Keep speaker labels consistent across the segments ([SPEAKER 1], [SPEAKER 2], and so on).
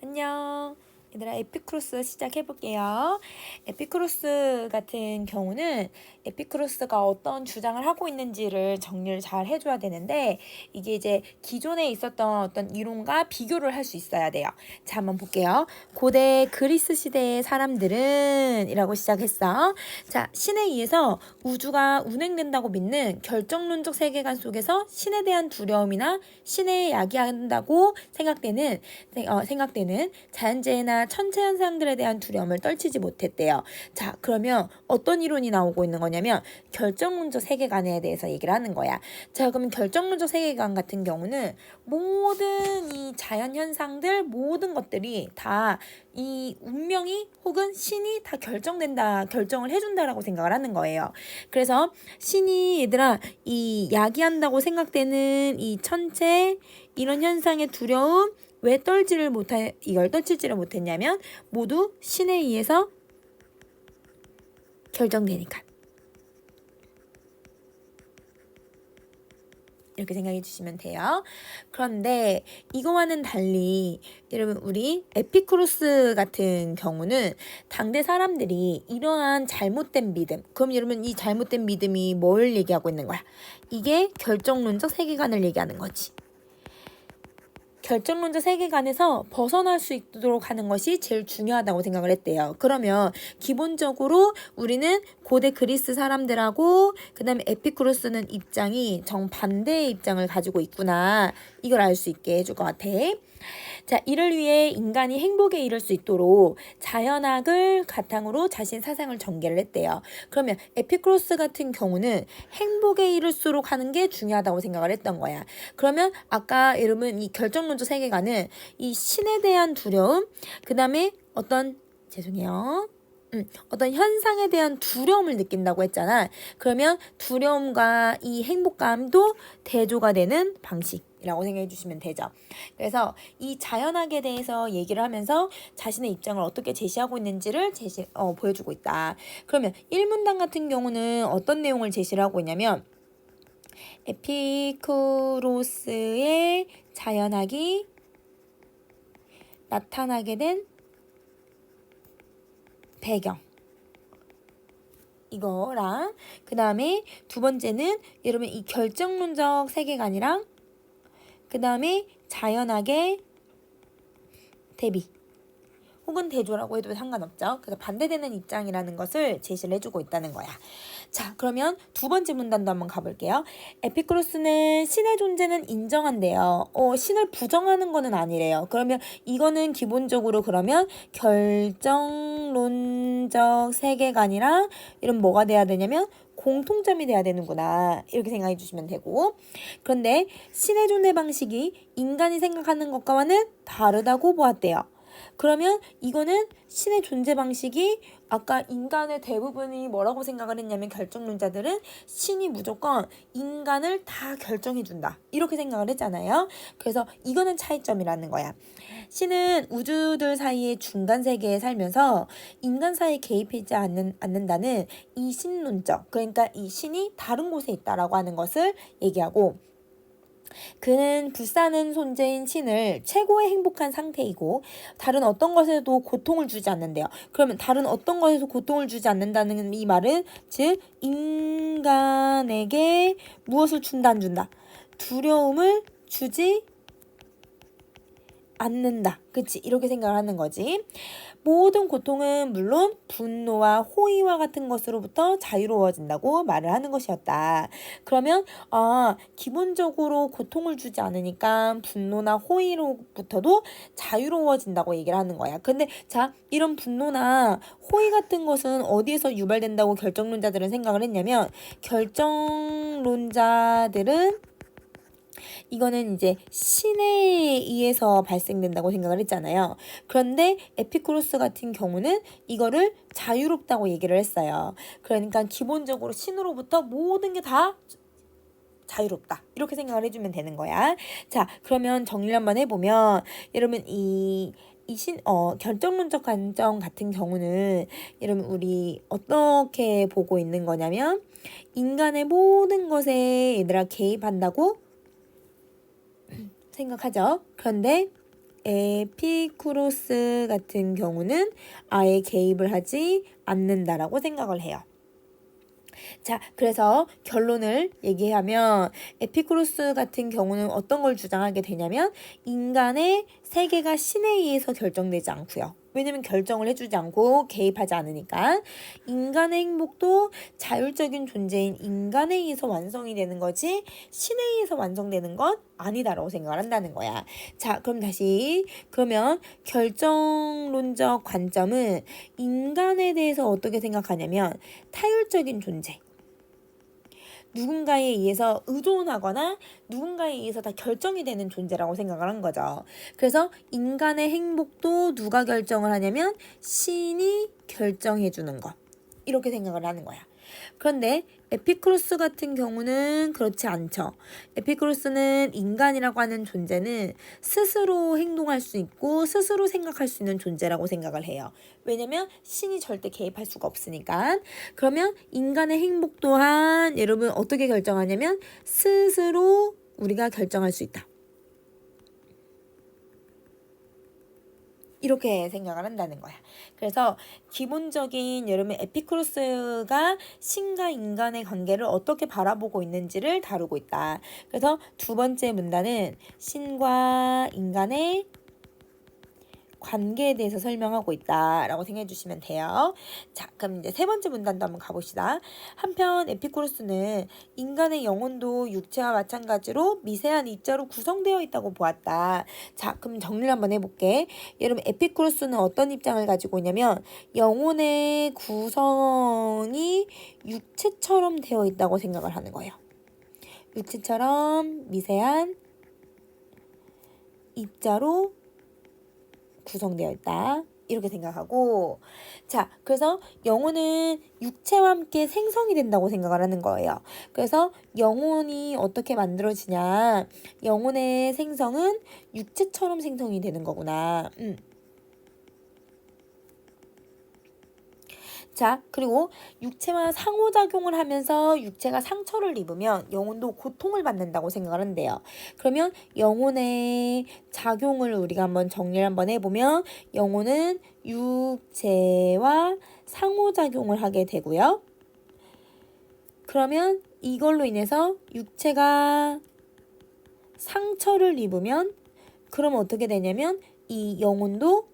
[SPEAKER 1] 안녕. 얘들아, 에피쿠로스 시작해볼게요. 에피쿠로스 같은 경우는 에피쿠로스가 어떤 주장을 하고 있는지를 정리를 잘 해줘야 되는데, 이게 이제 기존에 있었던 어떤 이론과 비교를 할 수 있어야 돼요. 자, 한번 볼게요. 고대 그리스 시대의 사람들은 이라고 시작했어. 자, 신에 의해서 우주가 운행된다고 믿는 결정론적 세계관 속에서 신에 대한 두려움이나 신에 야기한다고 생각되는 자연재해나 천체 현상들에 대한 두려움을 떨치지 못했대요. 자, 그러면 어떤 이론이 나오고 있는 거냐면 결정론적 세계관에 대해서 얘기를 하는 거야. 자, 그러면 결정론적 세계관 같은 경우는 모든 이 자연 현상들, 모든 것들이 다 이 운명이 혹은 신이 다 결정을 해준다라고 생각을 하는 거예요. 그래서 신이 얘들아 이 야기한다고 생각되는 이 천체 이런 현상의 두려움 왜 이걸 떨치지를 못했냐면 모두 신에 의해서 결정되니까. 이렇게 생각해 주시면 돼요. 그런데 이거와는 달리 여러분 우리 에피쿠로스 같은 경우는 당대 사람들이 이러한 잘못된 믿음, 그럼 여러분 이 잘못된 믿음이 뭘 얘기하고 있는 거야? 이게 결정론적 세계관을 얘기하는 거지. 결정론적 세계관에서 벗어날 수 있도록 하는 것이 제일 중요하다고 생각을 했대요. 그러면 기본적으로 우리는 고대 그리스 사람들하고 그 다음에 에피쿠로스는 입장이 정반대의 입장을 가지고 있구나. 이걸 알 수 있게 해줄 것 같아. 자, 이를 위해 인간이 행복에 이를 수 있도록 자연학을 바탕으로 자신 사상을 전개를 했대요. 그러면 에피쿠로스 같은 경우는 행복에 이를수록 하는 게 중요하다고 생각을 했던 거야. 그러면 아까 여러분 이 결정론적 세계관은 이 신에 대한 두려움, 그 다음에 어떤 현상에 대한 두려움을 느낀다고 했잖아. 그러면 두려움과 이 행복감도 대조가 되는 방식이라고 생각해 주시면 되죠. 그래서 이 자연학에 대해서 얘기를 하면서 자신의 입장을 어떻게 제시하고 있는지를 보여주고 있다. 그러면 1문단 같은 경우는 어떤 내용을 제시를 하고 있냐면 에피쿠로스의 자연학이 나타나게 된 배경 이거랑 그 다음에 두 번째는 여러분 이 결정론적 세계관이랑 그 다음에 자연학의 대비 혹은 대조라고 해도 상관없죠. 그래서 반대되는 입장이라는 것을 제시를 해주고 있다는 거야. 자, 그러면 두 번째 문단도 한번 가볼게요. 에피쿠로스는 신의 존재는 인정한대요. 신을 부정하는 거는 아니래요. 그러면 이거는 기본적으로 그러면 결정론적 세계관이랑 이런 뭐가 돼야 되냐면 공통점이 돼야 되는구나. 이렇게 생각해 주시면 되고. 그런데 신의 존재 방식이 인간이 생각하는 것과는 다르다고 보았대요. 그러면 이거는 신의 존재 방식이 아까 인간의 대부분이 뭐라고 생각을 했냐면 결정론자들은 신이 무조건 인간을 다 결정해준다. 이렇게 생각을 했잖아요. 그래서 이거는 차이점이라는 거야. 신은 우주들 사이의 중간 세계에 살면서 인간 사이에 개입하지 않는다는 이 신론적, 그러니까 이 신이 다른 곳에 있다라고 하는 것을 얘기하고 그는 불사는 존재인 신을 최고의 행복한 상태이고 다른 어떤 것에도 고통을 주지 않는데요. 그러면 다른 어떤 것에도 고통을 주지 않는다는 이 말은 즉 인간에게 무엇을 준다 안 준다? 두려움을 주지 않는다. 그치? 이렇게 생각을 하는 거지. 모든 고통은 물론 분노와 호의와 같은 것으로부터 자유로워진다고 말을 하는 것이었다. 그러면 기본적으로 고통을 주지 않으니까 분노나 호의로부터도 자유로워진다고 얘기를 하는 거야. 근데 자, 이런 분노나 호의 같은 것은 어디에서 유발된다고 결정론자들은 생각을 했냐면 결정론자들은 이거는 이제 신에 의해서 발생된다고 생각을 했잖아요. 그런데 에피쿠로스 같은 경우는 이거를 자유롭다고 얘기를 했어요. 그러니까 기본적으로 신으로부터 모든 게 다 자유롭다. 이렇게 생각을 해주면 되는 거야. 자, 그러면 정리를 한번 해보면 여러분 결정론적 관점 같은 경우는 여러분 우리 어떻게 보고 있는 거냐면 인간의 모든 것에 얘들아 개입한다고 생각하죠. 그런데 에피쿠로스 같은 경우는 아예 개입을 하지 않는다라고 생각을 해요. 자, 그래서 결론을 얘기하면 에피쿠로스 같은 경우는 어떤 걸 주장하게 되냐면 인간의 세계가 신에 의해서 결정되지 않고요. 왜냐면 결정을 해주지 않고 개입하지 않으니까 인간의 행복도 자율적인 존재인 인간에 의해서 완성이 되는 거지 신에 의해서 완성되는 건 아니다라고 생각을 한다는 거야. 자, 그럼 다시 그러면 결정론적 관점은 인간에 대해서 어떻게 생각하냐면 타율적인 존재. 누군가에 의해서 의존하거나 누군가에 의해서 다 결정이 되는 존재라고 생각을 한 거죠. 그래서 인간의 행복도 누가 결정을 하냐면 신이 결정해 주는 것. 이렇게 생각을 하는 거야. 그런데 에피쿠로스 같은 경우는 그렇지 않죠. 에피쿠로스는 인간이라고 하는 존재는 스스로 행동할 수 있고 스스로 생각할 수 있는 존재라고 생각을 해요. 왜냐면 신이 절대 개입할 수가 없으니까. 그러면 인간의 행복 또한 여러분 어떻게 결정하냐면 스스로 우리가 결정할 수 있다. 이렇게 생각을 한다는 거야. 그래서 기본적인 여러분 에피쿠로스가 신과 인간의 관계를 어떻게 바라보고 있는지를 다루고 있다. 그래서 두 번째 문단은 신과 인간의 관계에 대해서 설명하고 있다라고 생각해 주시면 돼요. 자, 그럼 이제 세 번째 문단도 한번 가봅시다. 한편 에피쿠로스는 인간의 영혼도 육체와 마찬가지로 미세한 입자로 구성되어 있다고 보았다. 자, 그럼 정리를 한번 해볼게. 여러분 에피쿠로스는 어떤 입장을 가지고 있냐면 영혼의 구성이 육체처럼 되어 있다고 생각을 하는 거예요. 육체처럼 미세한 입자로 구성되어 있다. 이렇게 생각하고 자, 그래서 영혼은 육체와 함께 생성이 된다고 생각을 하는 거예요. 그래서 영혼이 어떻게 만들어지냐 영혼의 생성은 육체처럼 생성이 되는 거구나. 자, 그리고 육체와 상호작용을 하면서 육체가 상처를 입으면 영혼도 고통을 받는다고 생각을 한대요. 그러면 영혼의 작용을 우리가 한번 정리를 한번 해보면 영혼은 육체와 상호작용을 하게 되고요. 그러면 이걸로 인해서 육체가 상처를 입으면 그럼 어떻게 되냐면 이 영혼도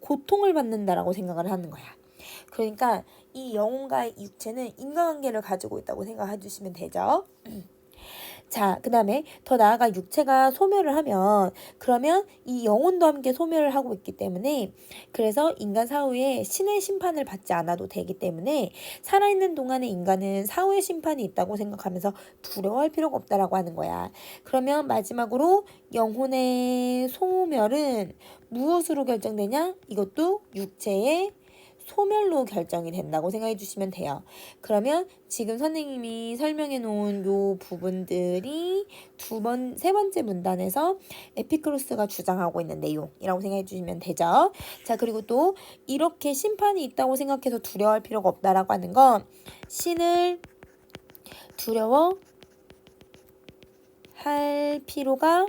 [SPEAKER 1] 고통을 받는다라고 생각을 하는 거야. 그러니까 이 영혼과 육체는 인과관계를 가지고 있다고 생각해 주시면 되죠. 자, 그 다음에 더 나아가 육체가 소멸을 하면 그러면 이 영혼도 함께 소멸을 하고 있기 때문에 그래서 인간 사후에 신의 심판을 받지 않아도 되기 때문에 살아있는 동안에 인간은 사후의 심판이 있다고 생각하면서 두려워할 필요가 없다라고 하는 거야. 그러면 마지막으로 영혼의 소멸은 무엇으로 결정되냐? 이것도 육체의 소멸로 결정이 된다고 생각해 주시면 돼요. 그러면 지금 선생님이 설명해 놓은 요 부분들이 세 번째 문단에서 에피쿠로스가 주장하고 있는 내용이라고 생각해 주시면 되죠. 자, 그리고 또 이렇게 심판이 있다고 생각해서 두려워할 필요가 없다라고 하는 건 신을 두려워할 필요가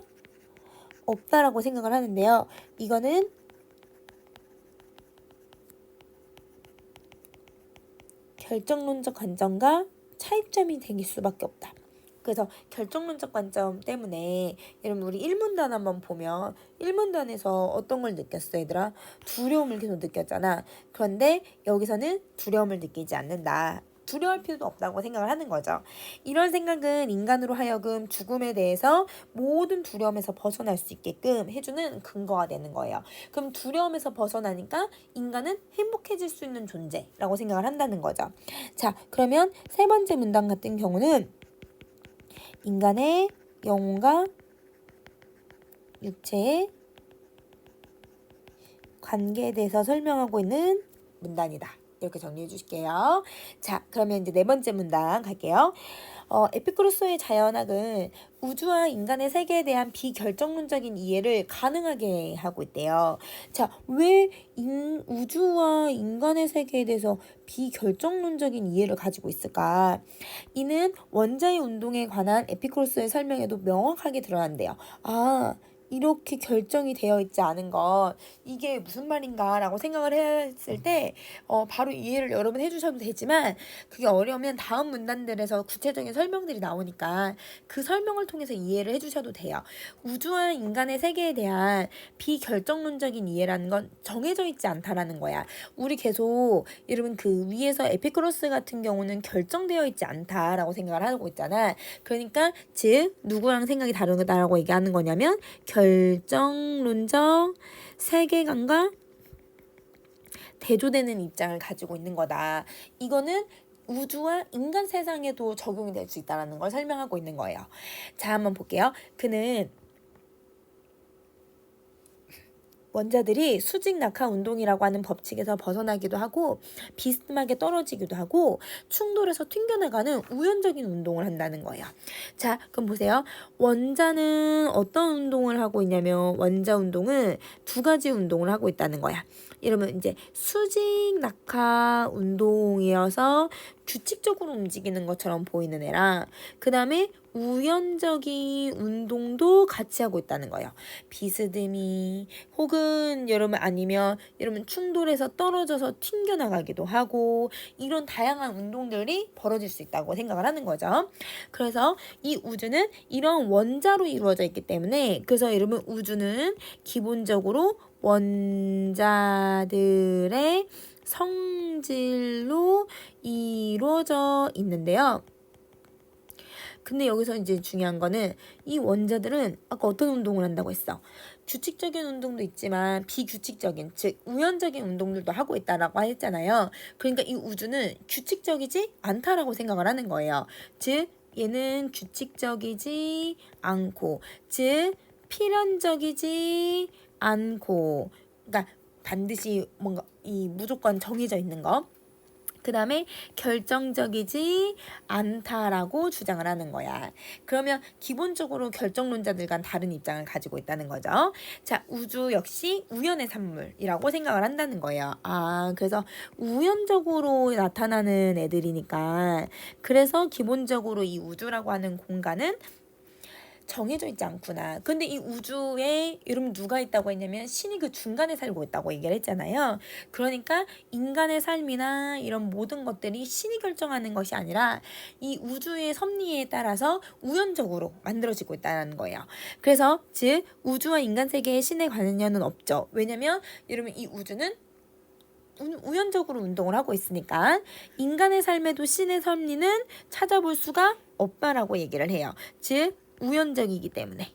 [SPEAKER 1] 없다라고 생각을 하는데요. 이거는 결정론적 관점과 차이점이 생길 수밖에 없다. 그래서 결정론적 관점 때문에 여러분 우리 1문단 한번 보면 1문단에서 어떤 걸 느꼈어 얘들아? 두려움을 계속 느꼈잖아. 그런데 여기서는 두려움을 느끼지 않는다. 두려워할 필요도 없다고 생각을 하는 거죠. 이런 생각은 인간으로 하여금 죽음에 대해서 모든 두려움에서 벗어날 수 있게끔 해주는 근거가 되는 거예요. 그럼 두려움에서 벗어나니까 인간은 행복해질 수 있는 존재라고 생각을 한다는 거죠. 자, 그러면 세 번째 문단 같은 경우는 인간의 영혼과 육체의 관계에 대해서 설명하고 있는 문단이다. 이렇게 정리해 주실게요. 자, 그러면 이제 네 번째 문단 갈게요. 에피쿠로스의 자연학은 우주와 인간의 세계에 대한 비결정론적인 이해를 가능하게 하고 있대요. 자, 왜 우주와 인간의 세계에 대해서 비결정론적인 이해를 가지고 있을까? 이는 원자의 운동에 관한 에피쿠로스의 설명에도 명확하게 드러난대요. 아, 이렇게 결정이 되어 있지 않은 것, 이게 무슨 말인가라고 생각을 했을 때 바로 이해를 여러분 해주셔도 되지만, 그게 어려우면 다음 문단들에서 구체적인 설명들이 나오니까 그 설명을 통해서 이해를 해주셔도 돼요. 우주와 인간의 세계에 대한 비결정론적인 이해라는 건 정해져 있지 않다라는 거야. 우리 계속 여러분 그 위에서 에피쿠로스 같은 경우는 결정되어 있지 않다라고 생각을 하고 있잖아. 그러니까 즉 누구랑 생각이 다르다라고 얘기하는 거냐면 결정론적 세계관과 대조되는 입장을 가지고 있는 거다. 이거는 우주와 인간 세상에도 적용이 될 수 있다는 걸 설명하고 있는 거예요. 자, 한번 볼게요. 그는 원자들이 수직 낙하 운동이라고 하는 법칙에서 벗어나기도 하고 비스듬하게 떨어지기도 하고 충돌해서 튕겨나가는 우연적인 운동을 한다는 거예요. 자, 그럼 보세요. 원자는 어떤 운동을 하고 있냐면 원자 운동은 두 가지 운동을 하고 있다는 거야. 이러면 이제 수직 낙하 운동이어서 규칙적으로 움직이는 것처럼 보이는 애랑 그 다음에 우연적인 운동도 같이 하고 있다는 거예요. 비스듬히 혹은 여러분 아니면 여러분 충돌해서 떨어져서 튕겨나가기도 하고 이런 다양한 운동들이 벌어질 수 있다고 생각을 하는 거죠. 그래서 이 우주는 이런 원자로 이루어져 있기 때문에 그래서 여러분 우주는 기본적으로 원자들의 성질로 이루어져 있는데요. 근데 여기서 이제 중요한 거는 이 원자들은 아까 어떤 운동을 한다고 했어? 규칙적인 운동도 있지만 비규칙적인, 즉 우연적인 운동들도 하고 있다라고 했잖아요. 그러니까 이 우주는 규칙적이지 않다라고 생각을 하는 거예요. 즉 얘는 규칙적이지 않고, 즉 필연적이지 않고, 그러니까 반드시 뭔가 이 무조건 정해져 있는 거. 그 다음에 결정적이지 않다라고 주장을 하는 거야. 그러면 기본적으로 결정론자들과는 다른 입장을 가지고 있다는 거죠. 자, 우주 역시 우연의 산물이라고 생각을 한다는 거예요. 그래서 우연적으로 나타나는 애들이니까 그래서 기본적으로 이 우주라고 하는 공간은 정해져 있지 않구나. 근데 이 우주에 여러분 누가 있다고 했냐면 신이 그 중간에 살고 있다고 얘기를 했잖아요. 그러니까 인간의 삶이나 이런 모든 것들이 신이 결정하는 것이 아니라 이 우주의 섭리에 따라서 우연적으로 만들어지고 있다는 거예요. 그래서 즉 우주와 인간 세계에 신의 관여는 없죠. 왜냐면 여러분 이 우주는 우연적으로 운동을 하고 있으니까 인간의 삶에도 신의 섭리는 찾아볼 수가 없다라고 얘기를 해요. 즉 우연적이기 때문에.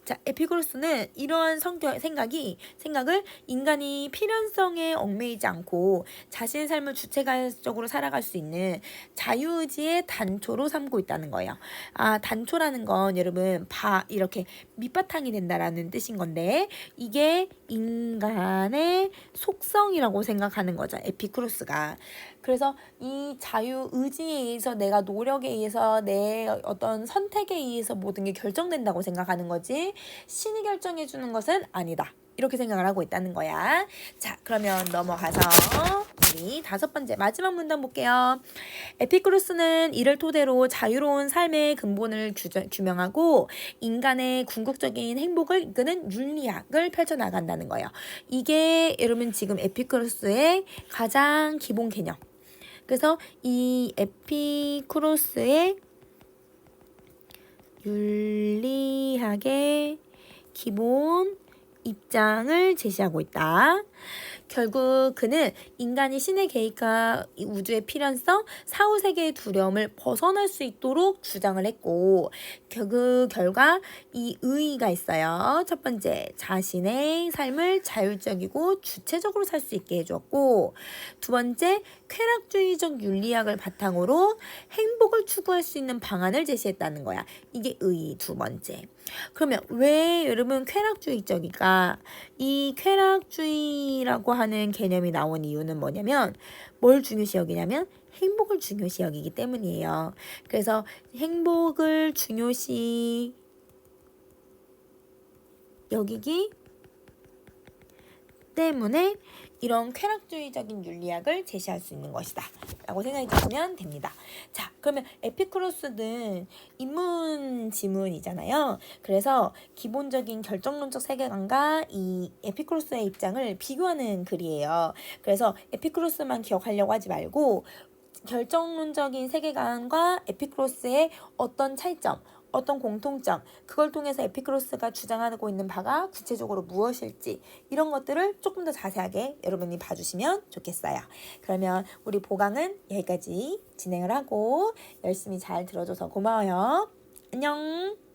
[SPEAKER 1] 자, 에피쿠로스는 이러한 생각을 인간이 필연성에 얽매이지 않고 자신의 삶을 주체적으로 살아갈 수 있는 자유의지의 단초로 삼고 있다는 거예요. 단초라는 건 여러분 이렇게 밑바탕이 된다라는 뜻인 건데 이게 인간의 속성이라고 생각하는 거죠. 에피쿠로스가. 그래서 이 자유의지에 의해서 내가 노력에 의해서 내 어떤 선택에 의해서 모든 게 결정된다고 생각하는 거지 신이 결정해 주는 것은 아니다. 이렇게 생각을 하고 있다는 거야. 자, 그러면 넘어가서 우리 5번째 마지막 문단 볼게요. 에피쿠로스는 이를 토대로 자유로운 삶의 근본을 규명하고 인간의 궁극적인 행복을 이끄는 윤리학을 펼쳐나간다는 거예요. 이게 여러분 지금 에피쿠로스의 가장 기본 개념. 그래서 이 에피쿠로스의 윤리학의 기본 입장을 제시하고 있다. 결국 그는 인간이 신의 계획과 우주의 필연성, 사후세계의 두려움을 벗어날 수 있도록 주장을 했고 그 결과 이 의의가 있어요. 첫 번째, 자신의 삶을 자율적이고 주체적으로 살 수 있게 해주었고 두 번째, 쾌락주의적 윤리학을 바탕으로 행복을 추구할 수 있는 방안을 제시했다는 거야. 이게 의의 두 번째. 그러면 왜 여러분 쾌락주의적일까? 이 쾌락주의라고 하는 개념이 나온 이유는 뭐냐면 뭘 중요시 여기냐면 행복을 중요시 여기기 때문이에요. 그래서 행복을 중요시 여기기 때문에 이런 쾌락주의적인 윤리학을 제시할 수 있는 것이다 라고 생각해 주시면 됩니다. 자, 그러면 에피쿠로스는 인문 지문이잖아요. 그래서 기본적인 결정론적 세계관과 이 에피쿠로스의 입장을 비교하는 글이에요. 그래서 에피쿠로스만 기억하려고 하지 말고 결정론적인 세계관과 에피쿠로스의 어떤 차이점, 어떤 공통점, 그걸 통해서 에피쿠로스가 주장하고 있는 바가 구체적으로 무엇일지 이런 것들을 조금 더 자세하게 여러분이 봐주시면 좋겠어요. 그러면 우리 보강은 여기까지 진행을 하고 열심히 잘 들어줘서 고마워요. 안녕.